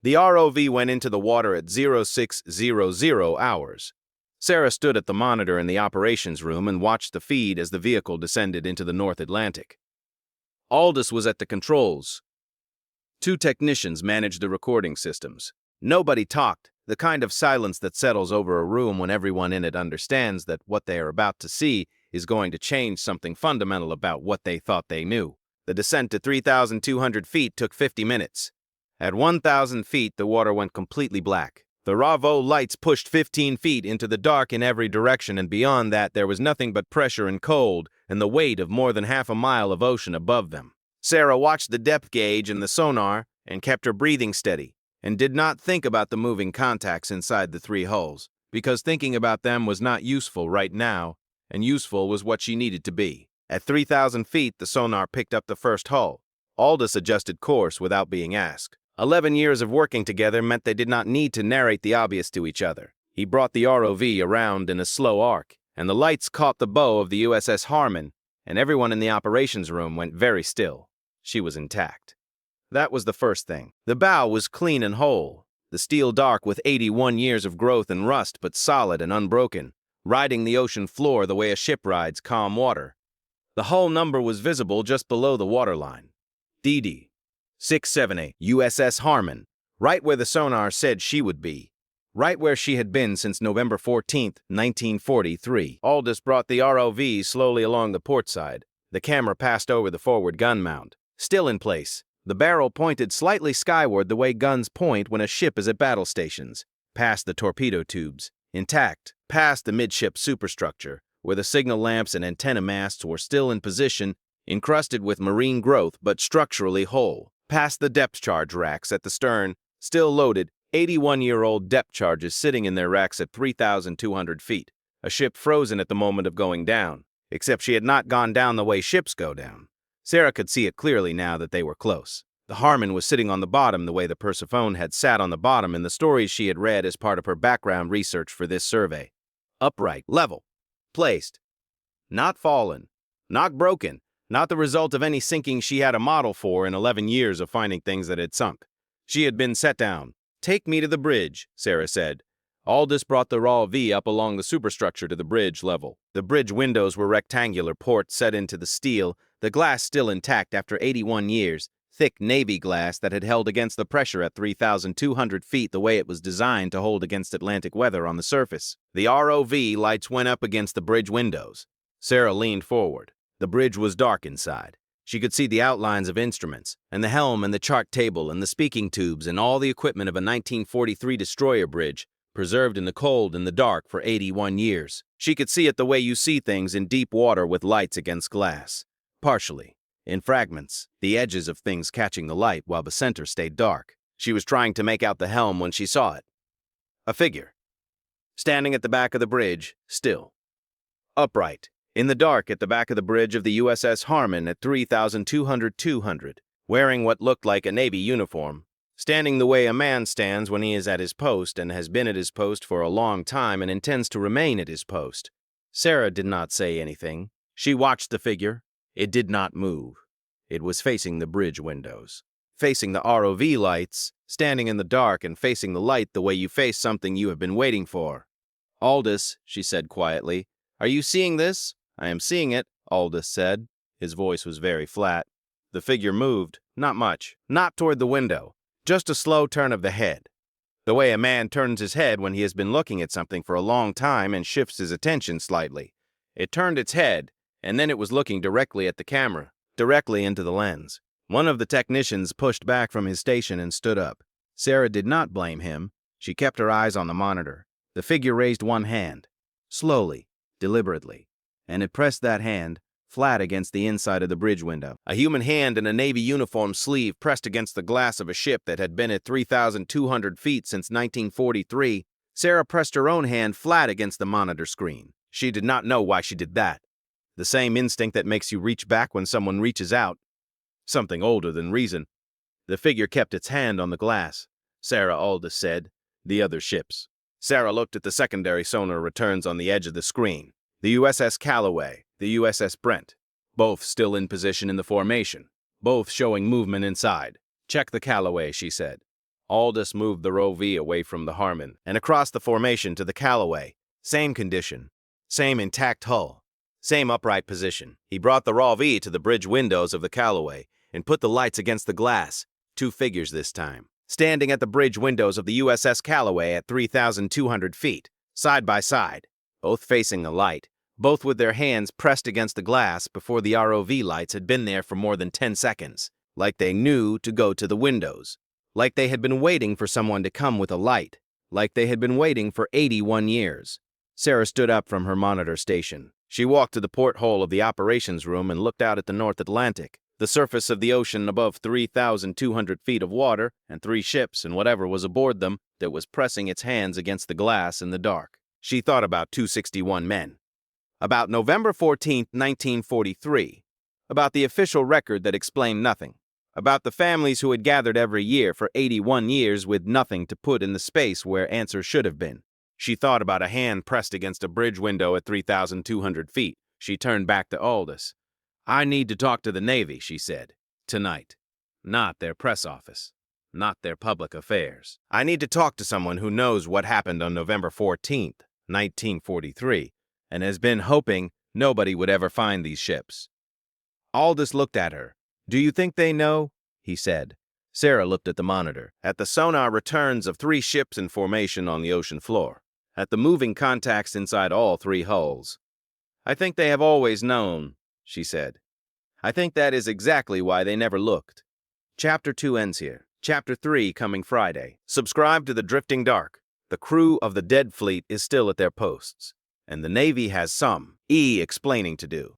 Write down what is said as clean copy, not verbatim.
The ROV went into the water at 0600 hours. Sarah stood at the monitor in the operations room and watched the feed as the vehicle descended into the North Atlantic. Aldus was at the controls. Two technicians managed the recording systems. Nobody talked, the kind of silence that settles over a room when everyone in it understands that what they are about to see is going to change something fundamental about what they thought they knew. The descent to 3,200 feet took 50 minutes. At 1,000 feet, the water went completely black. The ROV lights pushed 15 feet into the dark in every direction, and beyond that there was nothing but pressure and cold and the weight of more than half a mile of ocean above them. Sarah watched the depth gauge and the sonar and kept her breathing steady, and did not think about the moving contacts inside the three hulls, because thinking about them was not useful right now, and useful was what she needed to be. At 3,000 feet, the sonar picked up the first hull. Aldus adjusted course without being asked. 11 years of working together meant they did not need to narrate the obvious to each other. He brought the ROV around in a slow arc, and the lights caught the bow of the USS Harmon, and everyone in the operations room went very still. She was intact. That was the first thing. The bow was clean and whole, the steel dark with 81 years of growth and rust, but solid and unbroken, riding the ocean floor the way a ship rides calm water. The hull number was visible just below the waterline. DD 678 USS Harmon, right where the sonar said she would be, right where she had been since November 14, 1943. Aldus brought the ROV slowly along the port side. The camera passed over the forward gun mount, still in place. The barrel pointed slightly skyward the way guns point when a ship is at battle stations, past the torpedo tubes, intact, past the midship superstructure, where the signal lamps and antenna masts were still in position, encrusted with marine growth but structurally whole, past the depth charge racks at the stern, still loaded, 81-year-old depth charges sitting in their racks at 3,200 feet, a ship frozen at the moment of going down, except she had not gone down the way ships go down. Sarah could see it clearly now that they were close. The Harmon was sitting on the bottom the way the Persephone had sat on the bottom in the stories she had read as part of her background research for this survey. Upright, level, placed. Not fallen, not broken, not the result of any sinking she had a model for in 11 years of finding things that had sunk. She had been set down. "Take me to the bridge," Sarah said. Aldus brought the ROV up along the superstructure to the bridge level. The bridge windows were rectangular ports set into the steel, the glass still intact after 81 years, thick navy glass that had held against the pressure at 3,200 feet the way it was designed to hold against Atlantic weather on the surface. The ROV lights went up against the bridge windows. Sarah leaned forward. The bridge was dark inside. She could see the outlines of instruments, and the helm and the chart table and the speaking tubes and all the equipment of a 1943 destroyer bridge, preserved in the cold and the dark for 81 years. She could see it the way you see things in deep water with lights against glass. Partially, in fragments, the edges of things catching the light while the center stayed dark. She was trying to make out the helm when she saw it. A figure. Standing at the back of the bridge, still. Upright. In the dark at the back of the bridge of the USS Harmon at 3,200, wearing what looked like a Navy uniform, standing the way a man stands when he is at his post and has been at his post for a long time and intends to remain at his post. Sarah did not say anything. She watched the figure. It did not move. It was facing the bridge windows, facing the ROV lights, standing in the dark and facing the light the way you face something you have been waiting for. "Aldus," she said quietly, "are you seeing this?" "I am seeing it," Aldus said. His voice was very flat. The figure moved, not much, not toward the window, just a slow turn of the head, the way a man turns his head when he has been looking at something for a long time and shifts his attention slightly. It turned its head, and then it was looking directly at the camera, directly into the lens. One of the technicians pushed back from his station and stood up. Sarah did not blame him. She kept her eyes on the monitor. The figure raised one hand, slowly, deliberately, and it pressed that hand flat against the inside of the bridge window. A human hand in a Navy uniform sleeve pressed against the glass of a ship that had been at 3,200 feet since 1943. Sarah pressed her own hand flat against the monitor screen. She did not know why she did that. The same instinct that makes you reach back when someone reaches out. Something older than reason. The figure kept its hand on the glass. "Sarah," Aldus said. "The other ships." Sarah looked at the secondary sonar returns on the edge of the screen. The USS Calloway, the USS Brent, both still in position in the formation, both showing movement inside. "Check the Calloway," she said. Aldus moved the ROV away from the Harmon and across the formation to the Calloway. Same condition, same intact hull, same upright position. He brought the ROV to the bridge windows of the Calloway and put the lights against the glass, 2 figures this time, standing at the bridge windows of the USS Calloway at 3,200 feet, side by side, both facing the light, both with their hands pressed against the glass before the ROV lights had been there for more than 10 seconds, like they knew to go to the windows, like they had been waiting for someone to come with a light, like they had been waiting for 81 years. Sarah stood up from her monitor station. She walked to the porthole of the operations room and looked out at the North Atlantic, the surface of the ocean above 3,200 feet of water, and 3 ships and whatever was aboard them that was pressing its hands against the glass in the dark. She thought about 261 men. About November 14, 1943. About the official record that explained nothing. About the families who had gathered every year for 81 years with nothing to put in the space where answers should have been. She thought about a hand pressed against a bridge window at 3,200 feet. She turned back to Aldus. "I need to talk to the Navy," she said. "Tonight. Not their press office. Not their public affairs. I need to talk to someone who knows what happened on November 14th, 1943, and has been hoping nobody would ever find these ships." Aldus looked at her. "Do you think they know?" he said. Sarah looked at the monitor, at the sonar returns of 3 ships in formation on the ocean floor, at the moving contacts inside all 3 hulls. "I think they have always known," she said. "I think that is exactly why they never looked." Chapter 2 ends here. Chapter 3 coming Friday. Subscribe to The Drifting Dark. The crew of the dead fleet is still at their posts, and the Navy has some explaining to do.